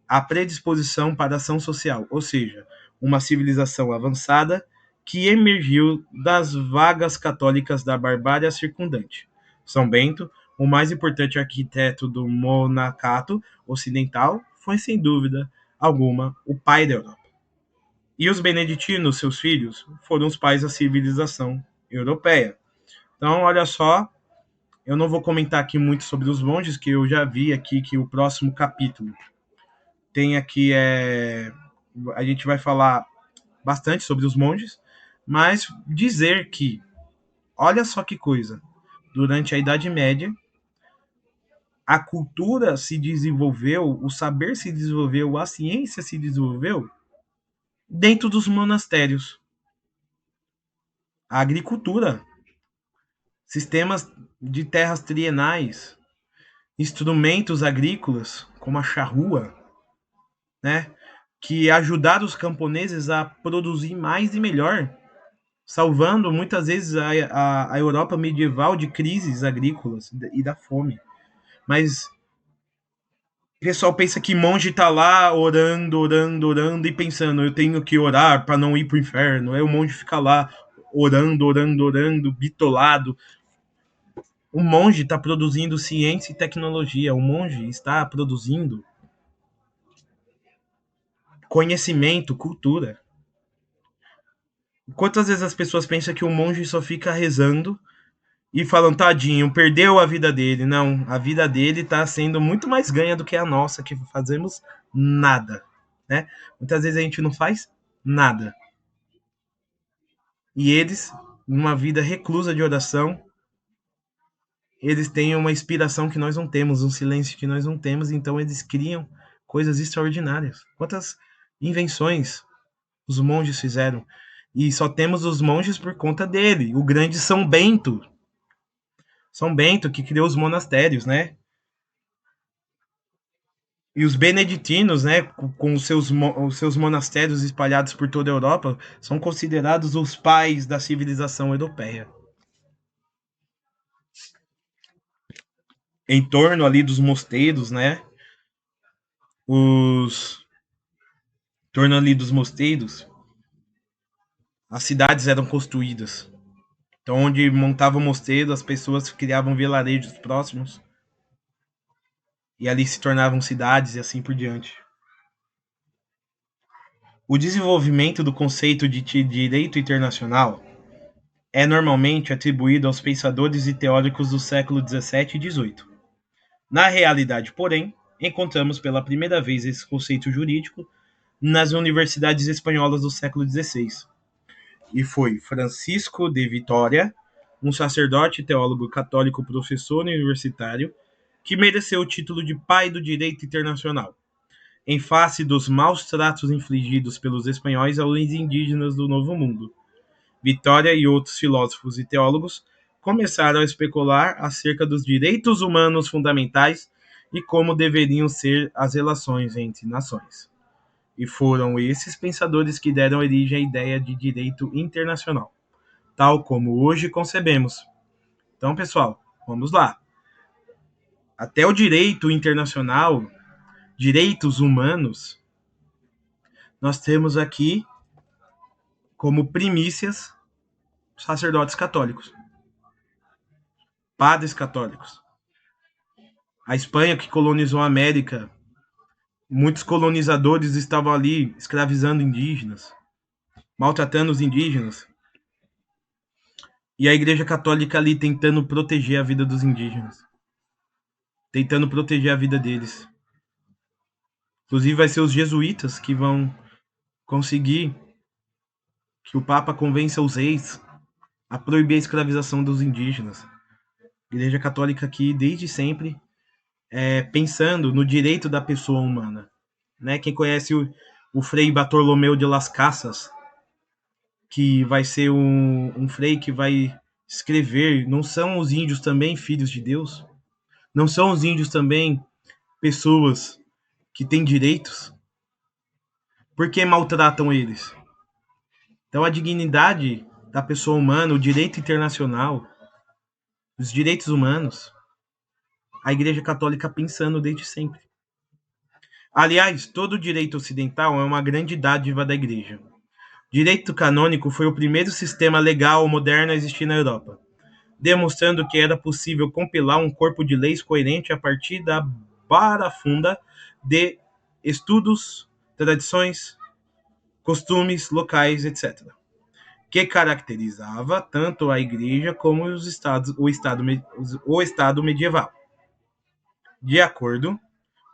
a predisposição para a ação social, ou seja, uma civilização avançada que emergiu das vagas católicas da barbárie circundante. São Bento, o mais importante arquiteto do monacato ocidental, foi sem dúvida alguma o pai da Europa. E os beneditinos, seus filhos, foram os pais da civilização europeia. Então, olha só, eu não vou comentar aqui muito sobre os monges, que eu já vi aqui que o próximo capítulo tem aqui a gente vai falar bastante sobre os monges, mas dizer que, olha só que coisa, durante a Idade Média, a cultura se desenvolveu, o saber se desenvolveu, a ciência se desenvolveu dentro dos monastérios. A agricultura, sistemas de terras trienais, instrumentos agrícolas, como a charrua, né, que ajudaram os camponeses a produzir mais e melhor, salvando muitas vezes a Europa medieval de crises agrícolas e da fome. Mas o pessoal pensa que monge está lá orando, orando, orando e pensando, eu tenho que orar para não ir para o inferno. Aí o monge fica lá orando, orando, orando, bitolado. O monge está produzindo ciência e tecnologia. O monge está produzindo conhecimento, cultura. Quantas vezes as pessoas pensam que o monge só fica rezando e falam, tadinho, perdeu a vida dele. Não, a vida dele está sendo muito mais ganha do que a nossa, que fazemos nada, né? Muitas vezes a gente não faz nada. E eles, numa vida reclusa de oração, eles têm uma inspiração que nós não temos, um silêncio que nós não temos, então eles criam coisas extraordinárias. Quantas invenções os monges fizeram? E só temos os monges por conta dele, o grande São Bento. São Bento que criou os monastérios, né? E os beneditinos, né, com os seus monastérios espalhados por toda a Europa, são considerados os pais da civilização europeia. Em torno ali dos mosteiros, né, em torno ali dos mosteiros, as cidades eram construídas. Então, onde montava o mosteiro, as pessoas criavam vilarejos próximos e ali se tornavam cidades e assim por diante. O desenvolvimento do conceito de direito internacional é normalmente atribuído aos pensadores e teóricos do século XVII e XVIII. Na realidade, porém, encontramos pela primeira vez esse conceito jurídico nas universidades espanholas do século XVI. E foi Francisco de Vitória, um sacerdote, teólogo católico, professor universitário, que mereceu o título de pai do direito internacional, em face dos maus tratos infligidos pelos espanhóis aos indígenas do Novo Mundo. Vitória e outros filósofos e teólogos começaram a especular acerca dos direitos humanos fundamentais e como deveriam ser as relações entre nações. E foram esses pensadores que deram origem à ideia de direito internacional, tal como hoje concebemos. Então, pessoal, vamos lá. Até o direito internacional, direitos humanos, nós temos aqui como primícias sacerdotes católicos, padres católicos. A Espanha, que colonizou a América, muitos colonizadores estavam ali escravizando indígenas, maltratando os indígenas. E a Igreja Católica ali tentando proteger a vida dos indígenas, tentando proteger a vida deles. Inclusive vai ser os jesuítas que vão conseguir que o Papa convença os reis a proibir a escravização dos indígenas. A Igreja Católica aqui, desde sempre, pensando no direito da pessoa humana. Né? Quem conhece o Frei Bartolomeu de Las Casas, que vai ser um frei que vai escrever, não são os índios também filhos de Deus? Não são os índios também pessoas que têm direitos? Por que maltratam eles? Então a dignidade da pessoa humana, o direito internacional, os direitos humanos, a Igreja Católica pensando desde sempre. Aliás, todo o direito ocidental é uma grande dádiva da Igreja. Direito canônico foi o primeiro sistema legal moderno a existir na Europa, demonstrando que era possível compilar um corpo de leis coerente a partir da barafunda de estudos, tradições, costumes locais, etc., que caracterizava tanto a Igreja como o Estado medieval. De acordo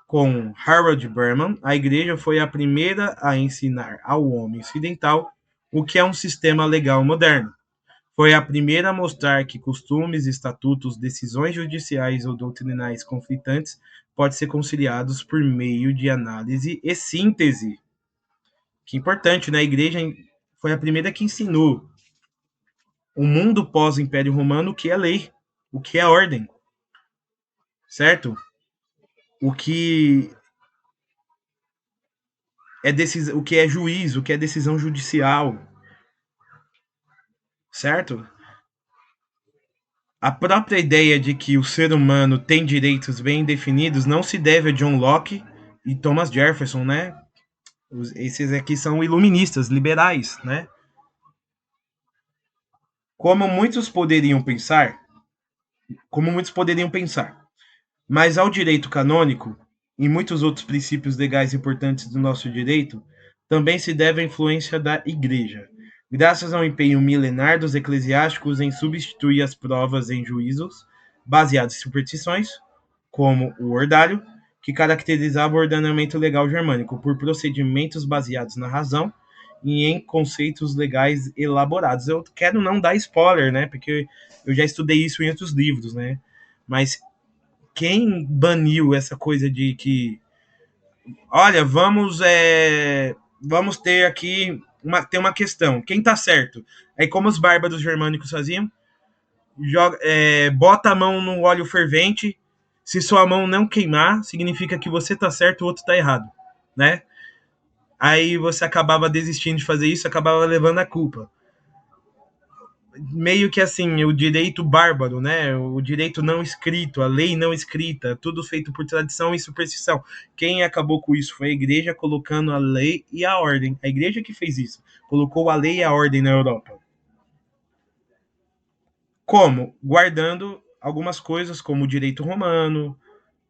com Harold Berman, a Igreja foi a primeira a ensinar ao homem ocidental o que é um sistema legal moderno. Foi a primeira a mostrar que costumes, estatutos, decisões judiciais ou doutrinais conflitantes podem ser conciliados por meio de análise e síntese. Que importante, né? A Igreja foi a primeira que ensinou o mundo pós-Império Romano o que é lei, o que é ordem, certo? O que o que é juiz, o que é decisão judicial, certo? A própria ideia de que o ser humano tem direitos bem definidos não se deve a John Locke e Thomas Jefferson, né? Esses aqui são iluministas, liberais, né? Como muitos poderiam pensar, como muitos poderiam pensar, mas ao direito canônico e muitos outros princípios legais importantes do nosso direito também se deve a influência da Igreja, graças ao empenho milenar dos eclesiásticos em substituir as provas em juízos baseados em superstições, como o ordário, que caracterizava o ordenamento legal germânico, por procedimentos baseados na razão e em conceitos legais elaborados. Eu quero não dar spoiler, né? Porque eu já estudei isso em outros livros, né? Mas quem baniu essa coisa de que, olha, vamos ter aqui tem uma questão, quem tá certo? Aí como os bárbaros germânicos faziam, bota a mão no óleo fervente, se sua mão não queimar, significa que você tá certo, o outro tá errado, né? Aí você acabava desistindo de fazer isso, acabava levando a culpa. Meio que assim, o direito bárbaro, né? O direito não escrito, a lei não escrita, tudo feito por tradição e superstição. Quem acabou com isso foi a igreja colocando a lei e a ordem. A igreja que fez isso, colocou a lei e a ordem na Europa. Como? Guardando algumas coisas como o direito romano,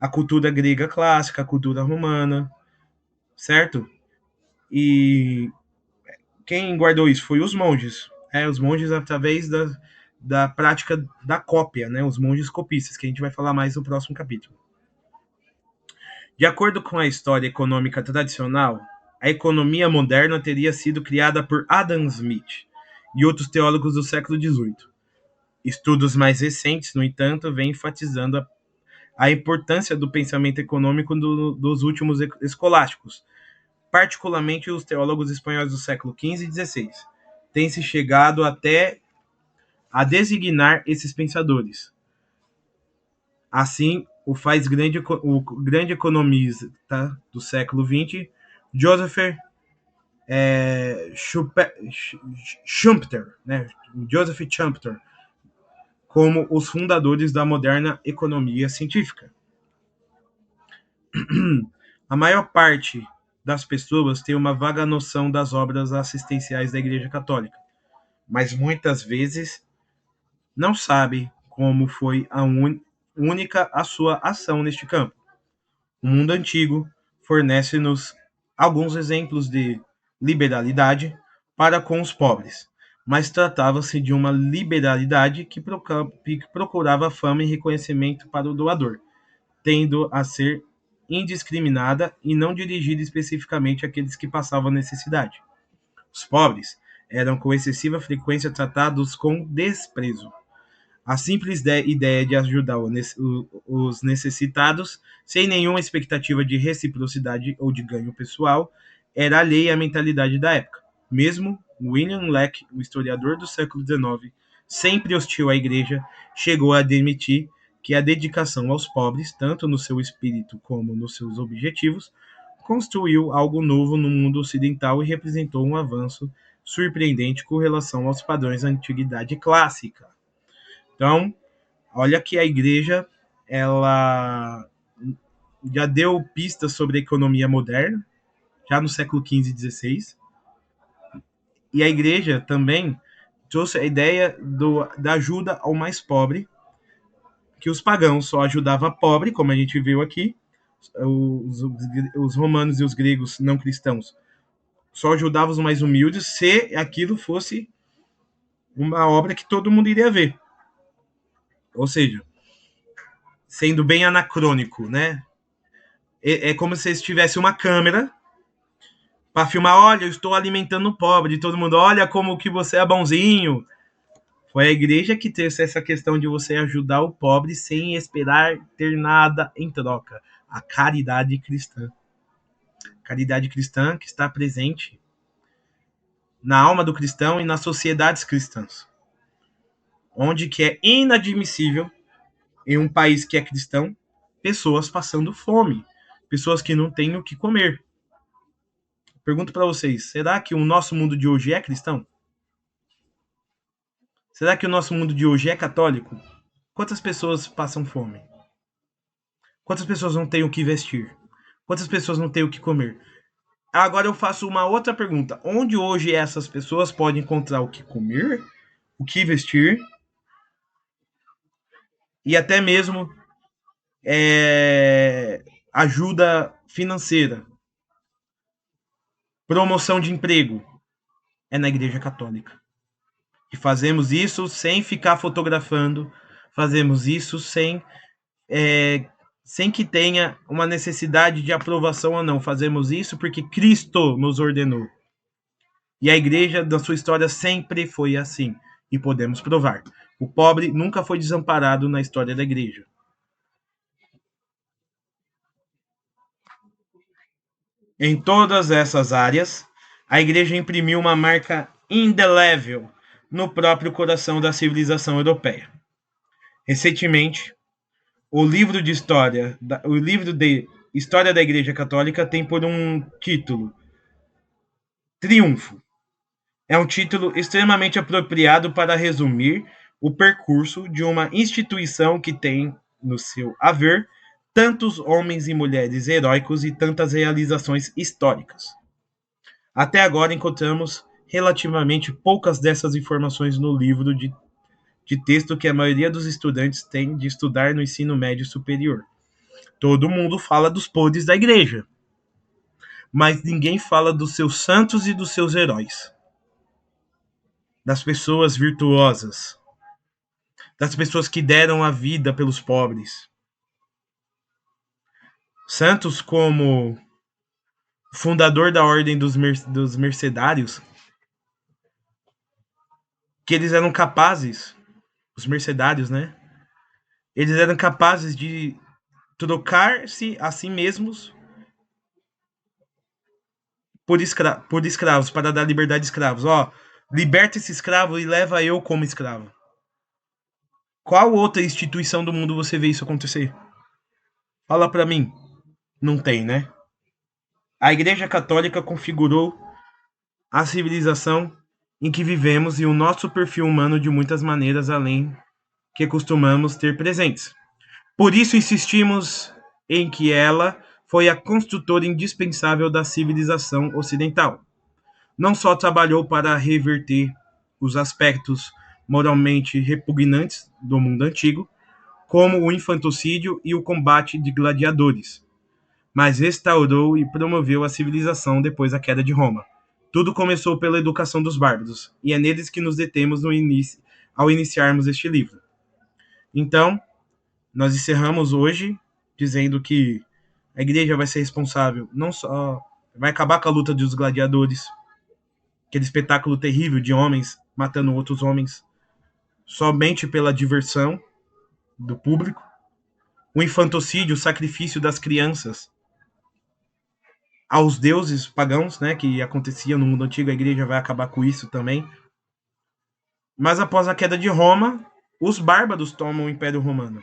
a cultura grega clássica, a cultura romana, certo? E quem guardou isso foi os monges. Os monges através da prática da cópia, né? Os monges copistas, que a gente vai falar mais no próximo capítulo. De acordo com a história econômica tradicional, a economia moderna teria sido criada por Adam Smith e outros teólogos do século XVIII. Estudos mais recentes, no entanto, vêm enfatizando a importância do pensamento econômico dos últimos escolásticos, particularmente os teólogos espanhóis do século XV e XVI. Tem-se chegado até a designar esses pensadores. Assim, o grande economista do século XX, Joseph Schumpeter, né? Joseph Schumpeter, como os fundadores da moderna economia científica. A maior parte das pessoas tem uma vaga noção das obras assistenciais da Igreja Católica, mas muitas vezes não sabe como foi única a sua ação neste campo. O mundo antigo fornece-nos alguns exemplos de liberalidade para com os pobres, mas tratava-se de uma liberalidade que procurava fama e reconhecimento para o doador, tendo a ser indiscriminada e não dirigida especificamente àqueles que passavam necessidade. Os pobres eram com excessiva frequência tratados com desprezo. A simples ideia de ajudar os necessitados, sem nenhuma expectativa de reciprocidade ou de ganho pessoal, era alheia à mentalidade da época. Mesmo William Leck, o historiador do século XIX, sempre hostil à igreja, chegou a admitir que a dedicação aos pobres, tanto no seu espírito como nos seus objetivos, construiu algo novo no mundo ocidental e representou um avanço surpreendente com relação aos padrões da antiguidade clássica. Então, olha que a igreja ela já deu pistas sobre a economia moderna, já no século XV e XVI, e a igreja também trouxe a ideia da ajuda ao mais pobre, que os pagãos só ajudavam pobre, como a gente viu aqui, os romanos e os gregos não cristãos só ajudavam os mais humildes se aquilo fosse uma obra que todo mundo iria ver. Ou seja, sendo bem anacrônico, né? É como se tivesse uma câmera para filmar, olha, eu estou alimentando o pobre, todo mundo, olha como que você é bonzinho. Foi a igreja que trouxe essa questão de você ajudar o pobre sem esperar ter nada em troca. A caridade cristã. Caridade cristã que está presente na alma do cristão e nas sociedades cristãs. Onde que é inadmissível, em um país que é cristão, pessoas passando fome. Pessoas que não têm o que comer. Pergunto para vocês, será que o nosso mundo de hoje é cristão? Será que o nosso mundo de hoje é católico? Quantas pessoas passam fome? Quantas pessoas não têm o que vestir? Quantas pessoas não têm o que comer? Agora eu faço uma outra pergunta. Onde hoje essas pessoas podem encontrar o que comer, o que vestir e até mesmo ajuda financeira, promoção de emprego? É na Igreja Católica. E fazemos isso sem ficar fotografando, fazemos isso sem que tenha uma necessidade de aprovação ou não. Fazemos isso porque Cristo nos ordenou. E a igreja, da sua história, sempre foi assim. E podemos provar. O pobre nunca foi desamparado na história da igreja. Em todas essas áreas, a igreja imprimiu uma marca indelével no próprio coração da civilização europeia. Recentemente, o livro de História da Igreja Católica tem por um título Triunfo. É um título extremamente apropriado para resumir o percurso de uma instituição que tem no seu haver tantos homens e mulheres heróicos e tantas realizações históricas. Até agora encontramos relativamente poucas dessas informações no livro de texto que a maioria dos estudantes tem de estudar no ensino médio superior. Todo mundo fala dos podres da igreja, mas ninguém fala dos seus santos e dos seus heróis, das pessoas virtuosas, das pessoas que deram a vida pelos pobres. Santos como o fundador da ordem dos mercedários, que eles eram capazes, os mercedários, né? Eles eram capazes de trocar-se a si mesmos por escravos, para dar liberdade de escravos. Ó, liberta esse escravo e leva eu como escravo. Qual outra instituição do mundo você vê isso acontecer? Fala para mim. Não tem, né? A Igreja Católica configurou a civilização em que vivemos e o nosso perfil humano de muitas maneiras além que costumamos ter presentes. Por isso insistimos em que ela foi a construtora indispensável da civilização ocidental. Não só trabalhou para reverter os aspectos moralmente repugnantes do mundo antigo, como o infantocídio e o combate de gladiadores, mas restaurou e promoveu a civilização depois da queda de Roma. Tudo começou pela educação dos bárbaros, e é neles que nos detemos ao iniciarmos este livro. Então, nós encerramos hoje dizendo que a igreja vai ser responsável, não só vai acabar com a luta dos gladiadores, aquele espetáculo terrível de homens matando outros homens somente pela diversão do público, o infantocídio, o sacrifício das crianças aos deuses pagãos, né, que acontecia no mundo antigo, a igreja vai acabar com isso também. Mas após a queda de Roma, os bárbaros tomam o Império Romano.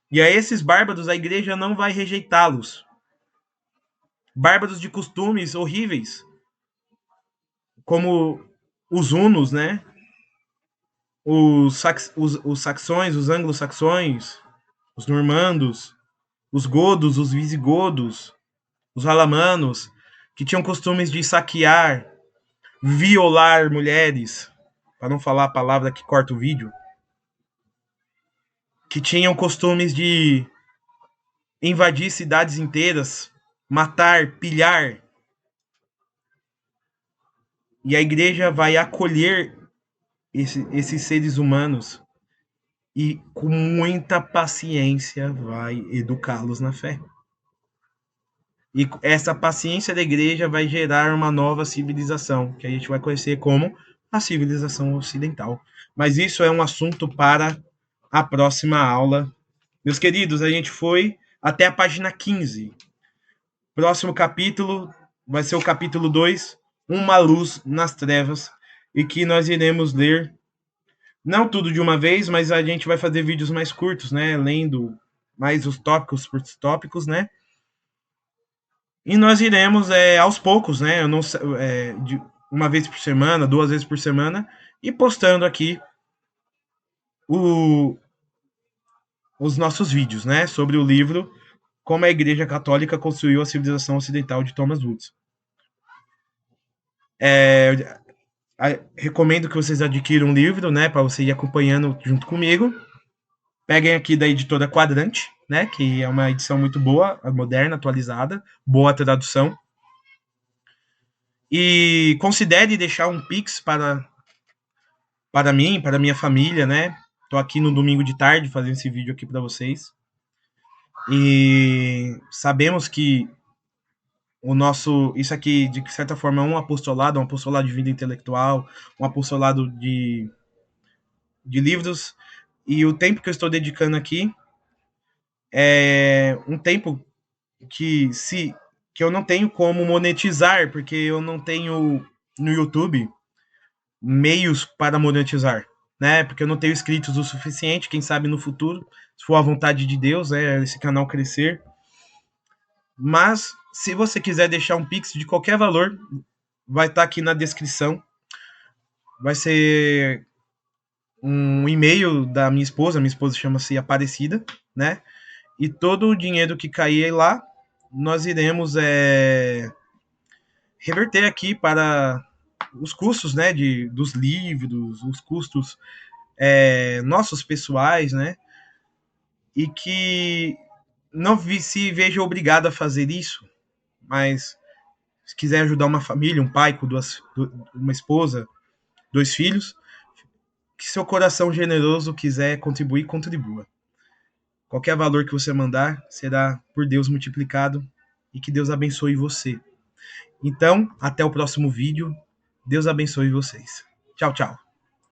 E a esses bárbaros a igreja não vai rejeitá-los. Bárbaros de costumes horríveis, como os hunos, né? Os saxões, os anglo-saxões, os normandos, os godos, os visigodos, os alamanos, que tinham costumes de saquear, violar mulheres, para não falar a palavra que corta o vídeo, que tinham costumes de invadir cidades inteiras, matar, pilhar. E a igreja vai acolher esses seres humanos e, com muita paciência, vai educá-los na fé. E essa paciência da igreja vai gerar uma nova civilização, que a gente vai conhecer como a civilização ocidental. Mas isso é um assunto para a próxima aula. Meus queridos, a gente foi até a página 15. Próximo capítulo vai ser o capítulo 2, Uma Luz nas Trevas, e que nós iremos ler, não tudo de uma vez, mas a gente vai fazer vídeos mais curtos, né? Lendo mais os tópicos por tópicos, né? E nós iremos aos poucos, né? Eu não, de uma vez por semana, 2 vezes por semana, e postando aqui os nossos vídeos, né? Sobre o livro Como a Igreja Católica Construiu a Civilização Ocidental de Thomas Woods. Recomendo que vocês adquiram um livro, né? Para você ir acompanhando junto comigo. Peguem aqui da editora Quadrante, né? Que é uma edição muito boa, moderna, atualizada, boa tradução. E considere deixar um Pix para mim, para minha família, né? Tô aqui no domingo de tarde fazendo esse vídeo aqui para vocês. E sabemos que isso aqui, de certa forma, é um apostolado de vida intelectual, um apostolado de livros. E o tempo que eu estou dedicando aqui é um tempo que eu não tenho como monetizar, porque eu não tenho no YouTube meios para monetizar, né? Porque eu não tenho inscritos o suficiente, quem sabe no futuro, se for a vontade de Deus, esse canal crescer. Mas se você quiser deixar um Pix de qualquer valor, vai estar aqui na descrição. Vai ser um e-mail da minha esposa chama-se Aparecida, né? E todo o dinheiro que cair lá, nós iremos reverter aqui para os custos, né, dos livros, os custos nossos pessoais, né, e que não se veja obrigado a fazer isso, mas se quiser ajudar uma família, um pai com uma esposa, 2 filhos, que seu coração generoso quiser contribuir, contribua. Qualquer valor que você mandar será por Deus multiplicado e que Deus abençoe você. Então, até o próximo vídeo. Deus abençoe vocês. Tchau, tchau.